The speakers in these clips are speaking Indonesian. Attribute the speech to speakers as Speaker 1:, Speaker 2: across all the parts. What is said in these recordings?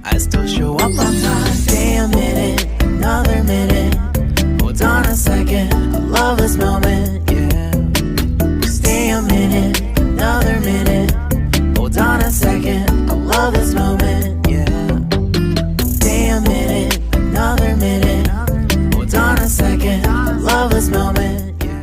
Speaker 1: I still show up on time. Stay a minute, another minute. Hold on a second, I love this moment, yeah. Stay a minute, another minute. Hold on a second, I love this moment, yeah. Stay a minute, another minute. Hold on a second, I love this moment, yeah.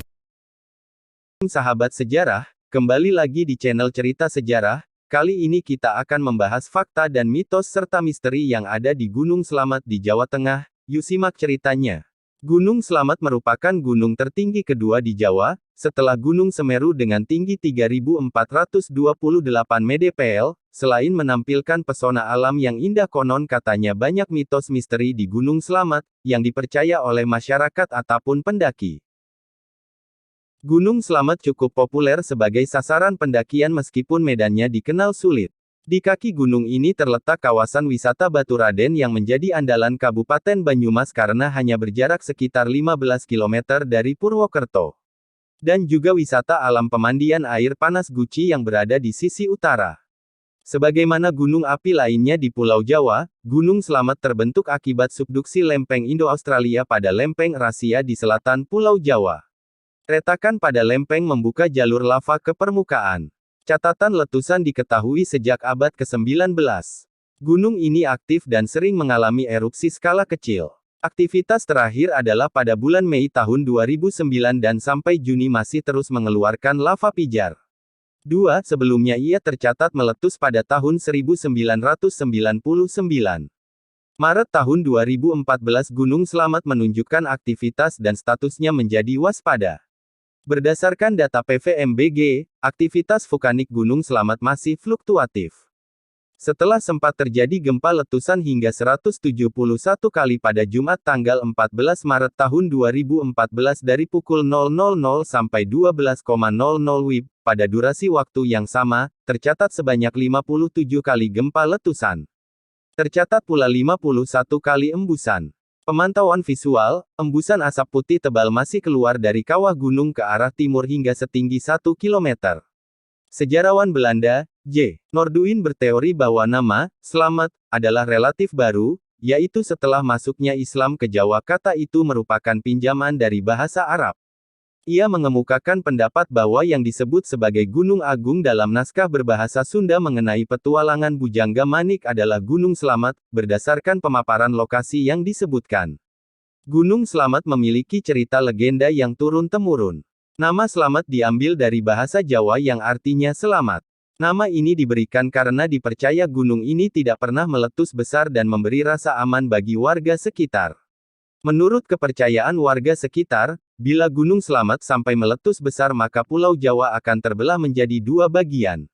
Speaker 2: Sahabat sejarah, kembali lagi di channel Cerita Sejarah. Kali ini kita akan membahas fakta dan mitos serta misteri yang ada di Gunung Slamet di Jawa Tengah. Yuk simak ceritanya. Gunung Slamet merupakan gunung tertinggi kedua di Jawa, setelah Gunung Semeru dengan tinggi 3.428 mdpl. Selain menampilkan pesona alam yang indah, konon katanya banyak mitos misteri di Gunung Slamet, yang dipercaya oleh masyarakat ataupun pendaki. Gunung Slamet cukup populer sebagai sasaran pendakian meskipun medannya dikenal sulit. Di kaki gunung ini terletak kawasan wisata Baturaden yang menjadi andalan Kabupaten Banyumas karena hanya berjarak sekitar 15 km dari Purwokerto. Dan juga wisata alam pemandian air panas Guci yang berada di sisi utara. Sebagaimana gunung api lainnya di Pulau Jawa, Gunung Slamet terbentuk akibat subduksi lempeng Indo-Australia pada lempeng Eurasia di selatan Pulau Jawa. Retakan pada lempeng membuka jalur lava ke permukaan. Catatan letusan diketahui sejak abad ke-19. Gunung ini aktif dan sering mengalami erupsi skala kecil. Aktivitas terakhir adalah pada bulan Mei tahun 2009 dan sampai Juni masih terus mengeluarkan lava pijar. Sebelumnya ia tercatat meletus pada tahun 1999. Maret tahun 2014 Gunung Slamet menunjukkan aktivitas dan statusnya menjadi waspada. Berdasarkan data PVMBG, aktivitas vulkanik Gunung Slamet masih fluktuatif. Setelah sempat terjadi gempa letusan hingga 171 kali pada Jumat tanggal 14 Maret tahun 2014 dari pukul 000 sampai 12.00 WIB, pada durasi waktu yang sama, tercatat sebanyak 57 kali gempa letusan. Tercatat pula 51 kali embusan. Pemantauan visual, embusan asap putih tebal masih keluar dari kawah gunung ke arah timur hingga setinggi 1 km. Sejarawan Belanda, J. Noorduyn berteori bahwa nama Slamet adalah relatif baru, yaitu setelah masuknya Islam ke Jawa. Kata itu merupakan pinjaman dari bahasa Arab. Ia mengemukakan pendapat bahwa yang disebut sebagai Gunung Agung dalam naskah berbahasa Sunda mengenai petualangan Bujangga Manik adalah Gunung Slamet, berdasarkan pemaparan lokasi yang disebutkan. Gunung Slamet memiliki cerita legenda yang turun-temurun. Nama Slamet diambil dari bahasa Jawa yang artinya selamat. Nama ini diberikan karena dipercaya gunung ini tidak pernah meletus besar dan memberi rasa aman bagi warga sekitar. Menurut kepercayaan warga sekitar, bila Gunung Slamet sampai meletus besar maka Pulau Jawa akan terbelah menjadi dua bagian.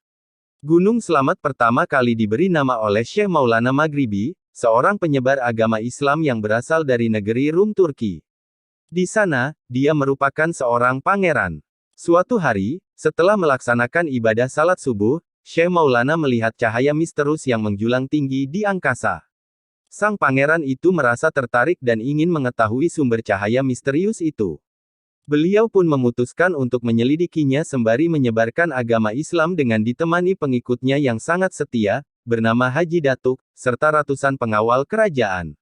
Speaker 2: Gunung Slamet pertama kali diberi nama oleh Syekh Maulana Maghribi, seorang penyebar agama Islam yang berasal dari negeri Rum Turki. Di sana, dia merupakan seorang pangeran. Suatu hari, setelah melaksanakan ibadah salat subuh, Syekh Maulana melihat cahaya misterius yang menjulang tinggi di angkasa. Sang pangeran itu merasa tertarik dan ingin mengetahui sumber cahaya misterius itu. Beliau pun memutuskan untuk menyelidikinya sembari menyebarkan agama Islam dengan ditemani pengikutnya yang sangat setia, bernama Haji Datuk, serta ratusan pengawal kerajaan.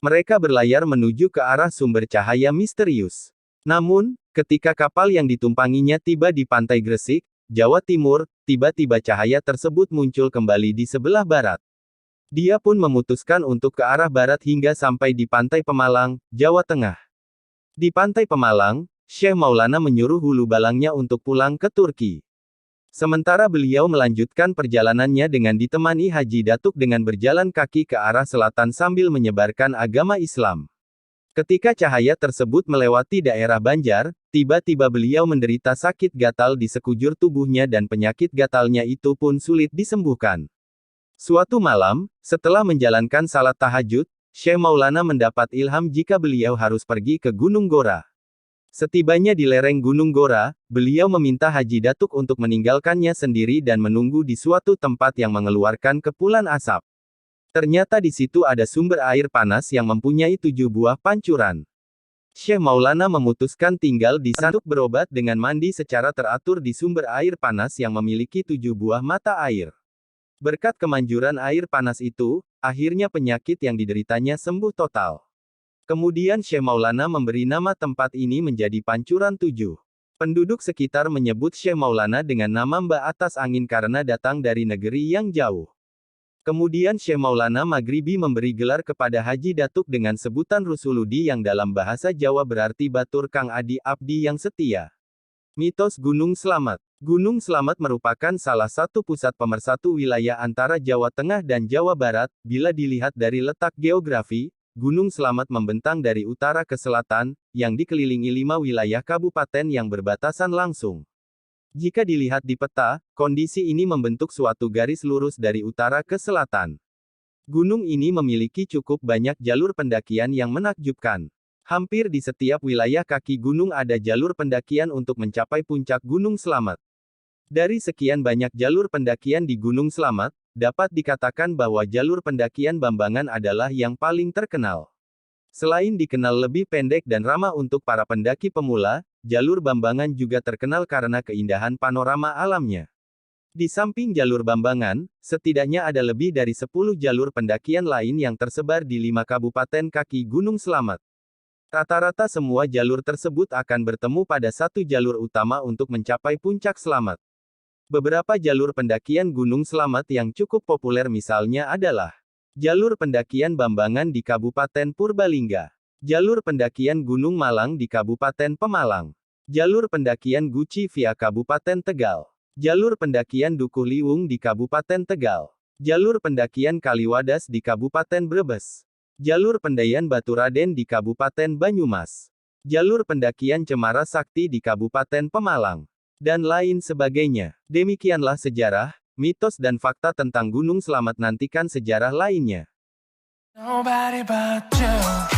Speaker 2: Mereka berlayar menuju ke arah sumber cahaya misterius. Namun, ketika kapal yang ditumpanginya tiba di pantai Gresik, Jawa Timur, tiba-tiba cahaya tersebut muncul kembali di sebelah barat. Dia pun memutuskan untuk ke arah barat hingga sampai di pantai Pemalang, Jawa Tengah. Di pantai Pemalang, Syekh Maulana menyuruh hulu balangnya untuk pulang ke Turki. Sementara beliau melanjutkan perjalanannya dengan ditemani Haji Datuk dengan berjalan kaki ke arah selatan sambil menyebarkan agama Islam. Ketika cahaya tersebut melewati daerah Banjar, tiba-tiba beliau menderita sakit gatal di sekujur tubuhnya dan penyakit gatalnya itu pun sulit disembuhkan. Suatu malam, setelah menjalankan salat tahajud, Syekh Maulana mendapat ilham jika beliau harus pergi ke Gunung Gora. Setibanya di lereng Gunung Gora, beliau meminta Haji Datuk untuk meninggalkannya sendiri dan menunggu di suatu tempat yang mengeluarkan kepulan asap. Ternyata di situ ada sumber air panas yang mempunyai 7 buah pancuran. Syekh Maulana memutuskan tinggal di sana untuk berobat dengan mandi secara teratur di sumber air panas yang memiliki 7 buah mata air. Berkat kemanjuran air panas itu, akhirnya penyakit yang dideritanya sembuh total. Kemudian Syekh Maulana memberi nama tempat ini menjadi Pancuran 7. Penduduk sekitar menyebut Syekh Maulana dengan nama Mbak Atas Angin karena datang dari negeri yang jauh. Kemudian Syekh Maulana Maghribi memberi gelar kepada Haji Datuk dengan sebutan Rusuludi yang dalam bahasa Jawa berarti Batur Kang Adi Abdi yang setia. Mitos Gunung Slamet. Gunung Slamet merupakan salah satu pusat pemersatu wilayah antara Jawa Tengah dan Jawa Barat. Bila dilihat dari letak geografi, Gunung Slamet membentang dari utara ke selatan, yang dikelilingi 5 wilayah kabupaten yang berbatasan langsung. Jika dilihat di peta, kondisi ini membentuk suatu garis lurus dari utara ke selatan. Gunung ini memiliki cukup banyak jalur pendakian yang menakjubkan. Hampir di setiap wilayah kaki gunung ada jalur pendakian untuk mencapai puncak Gunung Slamet. Dari sekian banyak jalur pendakian di Gunung Slamet, dapat dikatakan bahwa jalur pendakian Bambangan adalah yang paling terkenal. Selain dikenal lebih pendek dan ramah untuk para pendaki pemula, jalur Bambangan juga terkenal karena keindahan panorama alamnya. Di samping jalur Bambangan, setidaknya ada lebih dari 10 jalur pendakian lain yang tersebar di 5 kabupaten kaki Gunung Slamet. Rata-rata semua jalur tersebut akan bertemu pada satu jalur utama untuk mencapai puncak Slamet. Beberapa jalur pendakian Gunung Slamet yang cukup populer misalnya adalah jalur pendakian Bambangan di Kabupaten Purbalingga, jalur pendakian Gunung Malang di Kabupaten Pemalang, jalur pendakian Guci via Kabupaten Tegal, jalur pendakian Dukuh Liwung di Kabupaten Tegal, jalur pendakian Kaliwadas di Kabupaten Brebes, jalur pendakian Baturaden di Kabupaten Banyumas, jalur pendakian Cemara Sakti di Kabupaten Pemalang, dan lain sebagainya. Demikianlah sejarah, mitos dan fakta tentang Gunung Slamet. Nantikan sejarah lainnya.
Speaker 1: Nobody but you.